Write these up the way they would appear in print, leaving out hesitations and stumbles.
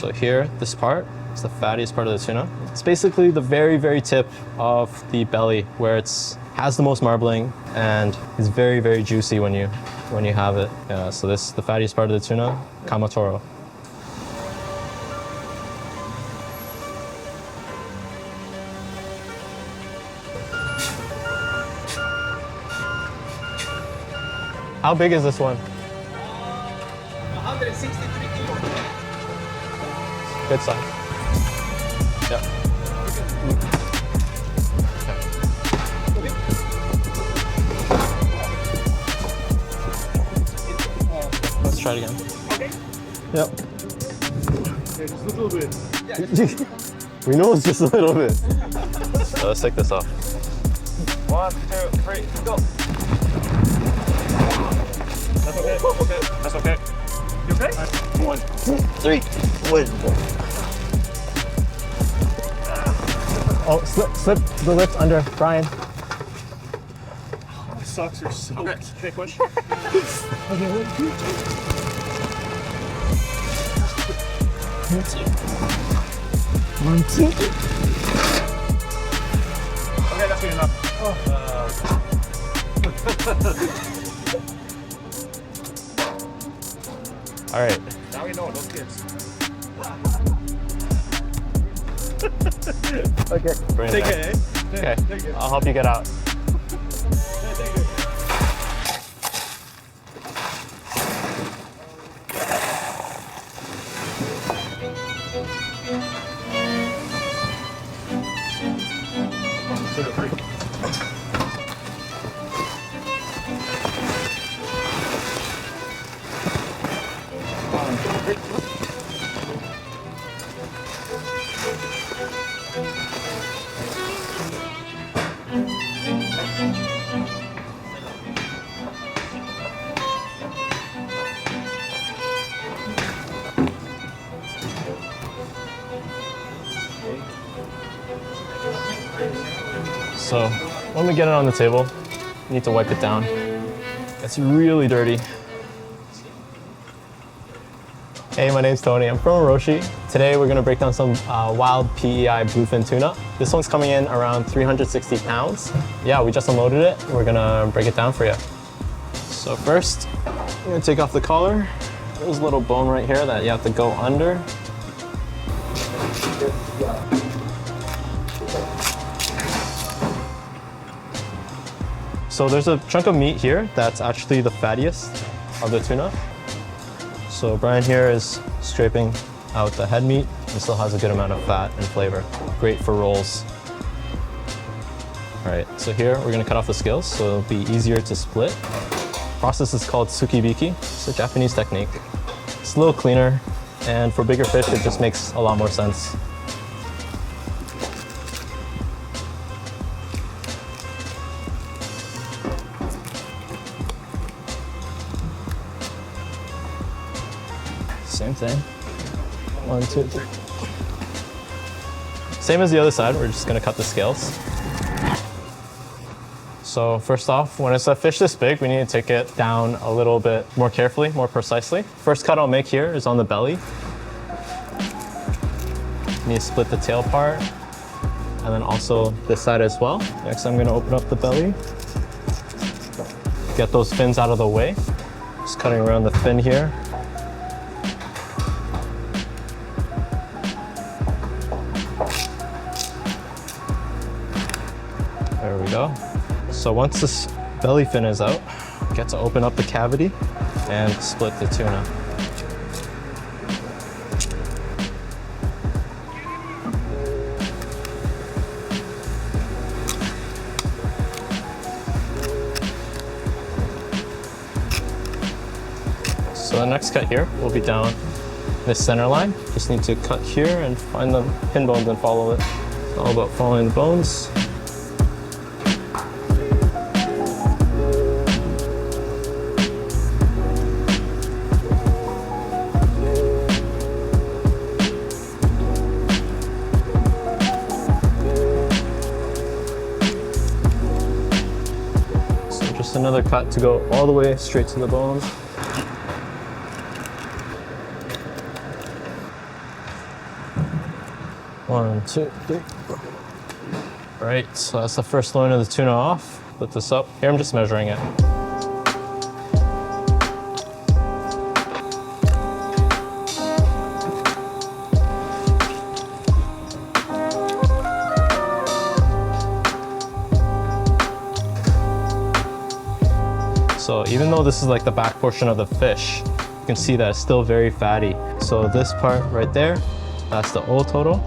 So here, this part is the fattiest part of the tuna. It's basically the very, very tip of the belly where it's has the most marbling and is very, very juicy when you have it. Yeah, so this is the fattiest part of the tuna, kamatoro. How big is this one? 163 kilos. Good size. Yeah. Let's try it again. Okay. Yep. Okay, just a little bit. We know it's just a little bit. So let's take this off. 1, 2, 3, go. That's okay. Okay. That's okay. You okay? 1, 2, 3. Wait. Oh, slip the lips under, Brian. My socks are so. Okay. Okay, push. Okay, 1, 2, 1, 2. Okay, that's good enough. All right. Now we know, those kids. Okay. Take it, eh? Okay. Take it. I'll help you get out. Take it. So when we get it on the table, you need to wipe it down. It's really dirty. Hey, my name's Tony. I'm from OROSHI. Today we're gonna break down some wild P.E.I. bluefin tuna. This one's coming in around 360 pounds. Yeah, we just unloaded it. We're gonna break it down for you. So first, I'm gonna take off the collar. There's a little bone right here that you have to go under. So there's a chunk of meat here that's actually the fattiest of the tuna. So Brian here is scraping out the head meat and still has a good amount of fat and flavor. Great for rolls. All right, so here we're gonna cut off the scales so it'll be easier to split. The process is called tsukibiki. It's a Japanese technique. It's a little cleaner, and for bigger fish, it just makes a lot more sense. Same thing. 1, 2, 3. Same as the other side, we're just gonna cut the scales. So first off, when it's a fish this big, we need to take it down a little bit more carefully, more precisely. First cut I'll make here is on the belly. You need to split the tail part, and then also this side as well. Next I'm gonna open up the belly. Get those fins out of the way. Just cutting around the fin here. There we go. So once this belly fin is out, get to open up the cavity and split the tuna. So the next cut here will be down this center line. Just need to cut here and find the pin bones and follow it. It's all about following the bones. Just another cut to go all the way straight to the bones. 1, 2, 3. Right, so that's the first loin of the tuna off. Put this up. Here I'm just measuring it. So even though this is like the back portion of the fish, you can see that it's still very fatty. So this part right there, that's the otoro,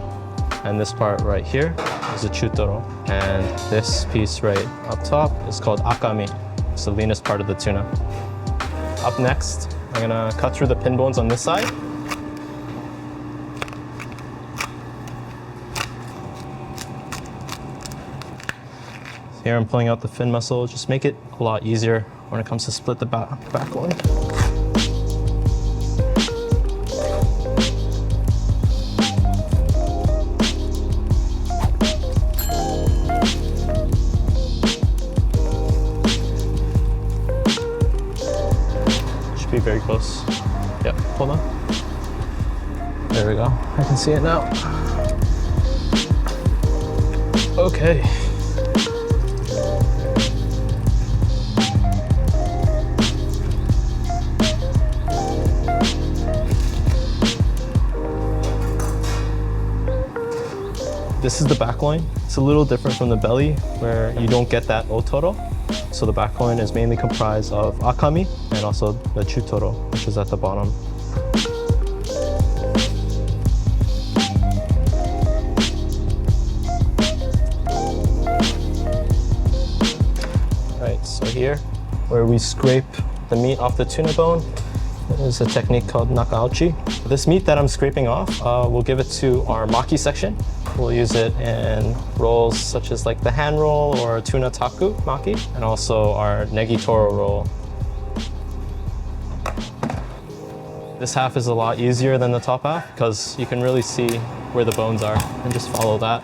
and this part right here is the chutoro. And this piece right up top is called akami. It's the leanest part of the tuna. Up next, I'm gonna cut through the pin bones on this side. Here I'm pulling out the fin muscle, just make it a lot easier when it comes to split the back loin. Should be very close. Yep, hold on. There we go, I can see it now. Okay. This is the back loin. It's a little different from the belly where you don't get that otoro. So the back loin is mainly comprised of akami and also the chutoro, which is at the bottom. Right, so here, where we scrape the meat off the tuna bone, is a technique called nakauchi. This meat that I'm scraping off, we'll give it to our maki section. We'll use it in rolls such as like the hand roll or tuna taku maki, and also our negi toro roll. This half is a lot easier than the top half because you can really see where the bones are and just follow that.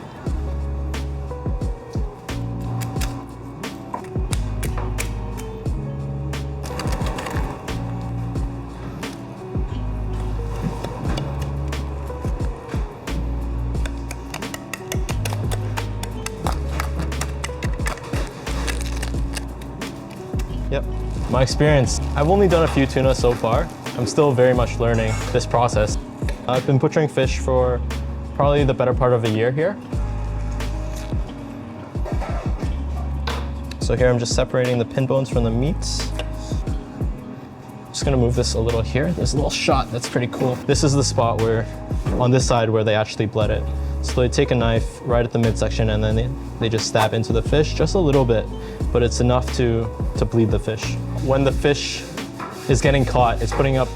Yep, my experience. I've only done a few tuna so far. I'm still very much learning this process. I've been butchering fish for probably the better part of a year here. So here I'm just separating the pin bones from the meats. Just gonna move this a little here. There's a little shot that's pretty cool. This is the spot where, on this side where they actually bled it. So they take a knife right at the midsection and then they just stab into the fish just a little bit, but it's enough to bleed the fish. When the fish is getting caught, it's putting up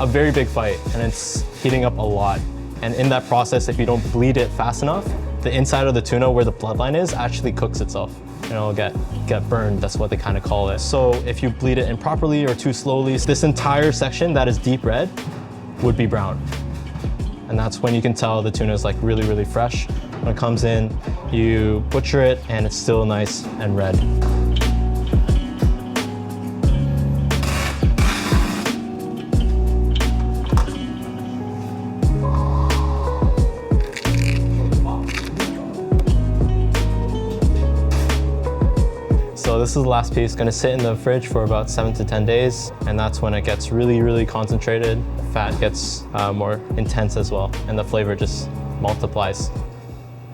a very big fight and it's heating up a lot. And in that process, if you don't bleed it fast enough, the inside of the tuna where the bloodline is actually cooks itself. You know, get burned, that's what they kind of call it. So if you bleed it improperly or too slowly, this entire section that is deep red would be brown. And that's when you can tell the tuna is like really, really fresh. When it comes in, you butcher it and it's still nice and red. So this is the last piece, gonna sit in the fridge for about 7 to 10 days. And that's when it gets really, really concentrated. The fat gets more intense as well. And the flavor just multiplies.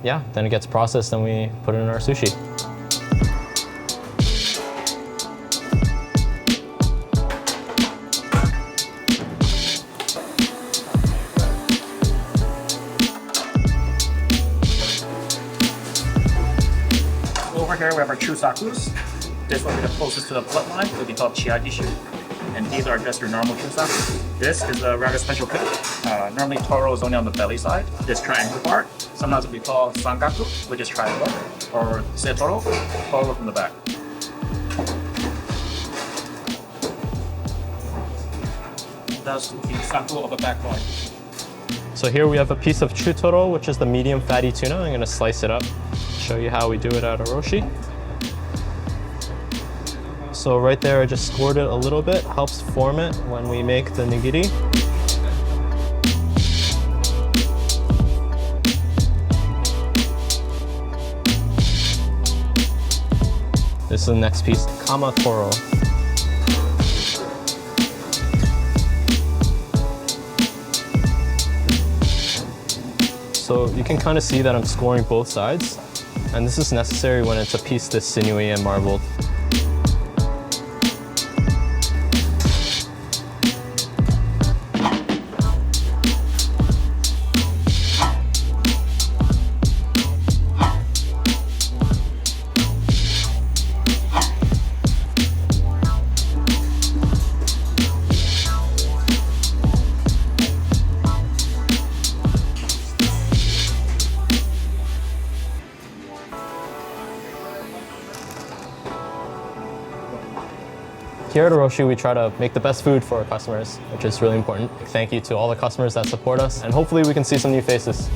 Yeah, then it gets processed and we put it in our sushi. Over here we have our chusakus. This one is the closest to the bloodline, it would be called chiadishu. And these are just your normal chusakus. This is a rather special cut. Normally toro is only on the belly side. This triangle part, sometimes it will be called sangaku, which is triangle, or setoro, toro from the back. That's the sample of the back line. So here we have a piece of chutoro, which is the medium fatty tuna. I'm gonna slice it up, show you how we do it at Oroshi. So right there, I just scored it a little bit, helps form it when we make the nigiri. This is the next piece, kamakoro. So you can kind of see that I'm scoring both sides, and this is necessary when it's a piece this sinewy and marbled. Here at Oroshi, we try to make the best food for our customers, which is really important. Thank you to all the customers that support us, and hopefully we can see some new faces.